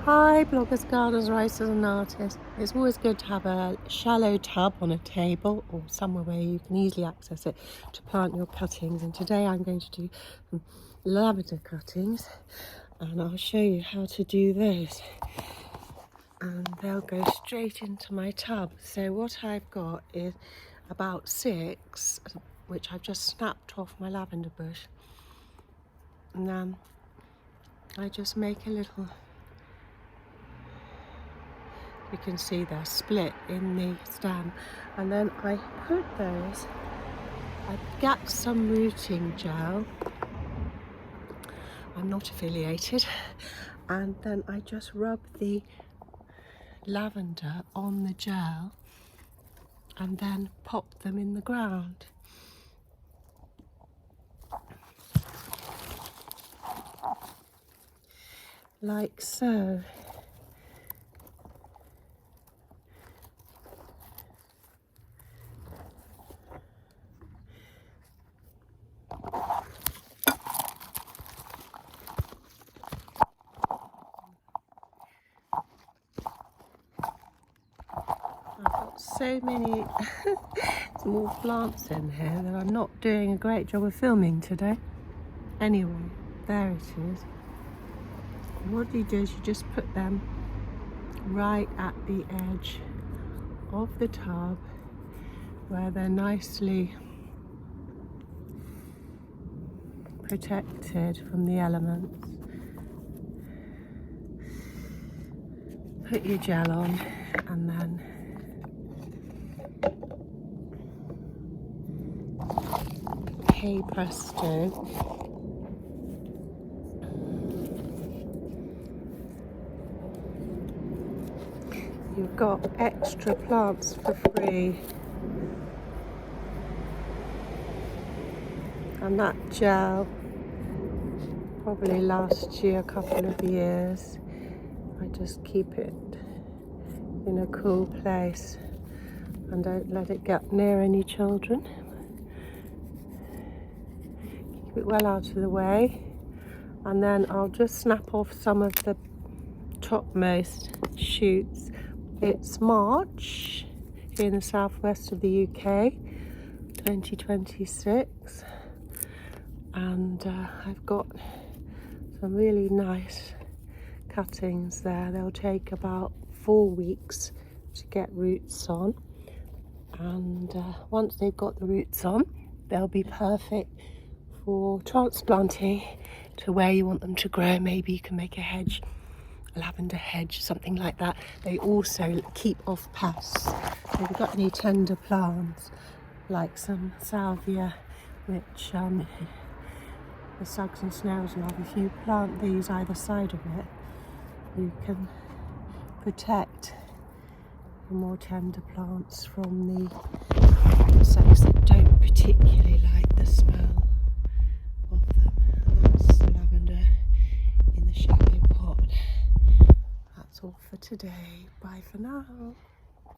Hi bloggers, gardeners, writers and artists. It's always good to have a shallow tub on a table or somewhere where you can easily access it to plant your cuttings, and today I'm going to do some lavender cuttings and I'll show you how to do those, and they'll go straight into my tub. So what I've got is about 6 which I've just snapped off my lavender bush, and then I just make a little, you can see they're split in the stem, and then I put those, I get some rooting gel, I'm not affiliated, and then I just rub the lavender on the gel and then pop them in the ground. Like so. I've got so many small plants in here that I'm not doing a great job of filming today. Anyway, there it is. What you do is you just put them right at the edge of the tub where they're nicely protected from the elements. Put your gel on and then hey presto, you've got extra plants for free. And that gel probably lasts you a couple of years. I just keep it in a cool place and don't let it get near any children. Keep it well out of the way, and then I'll just snap off some of the topmost shoots. It's March here in the southwest of the UK, 2026, and I've got some really nice cuttings there. They'll take about 4 weeks to get roots on, and once they've got the roots on, they'll be perfect for transplanting to where you want them to grow. Maybe you can make a hedge, a lavender hedge, something like that. They also keep off pests. If you've got any tender plants like some salvia, which the slugs and snails love, if you plant these either side of it, you can protect the more tender plants from the insects that don't particularly like the smell of them. And that's the lavender in the shallow pot. That's all for today. Bye for now.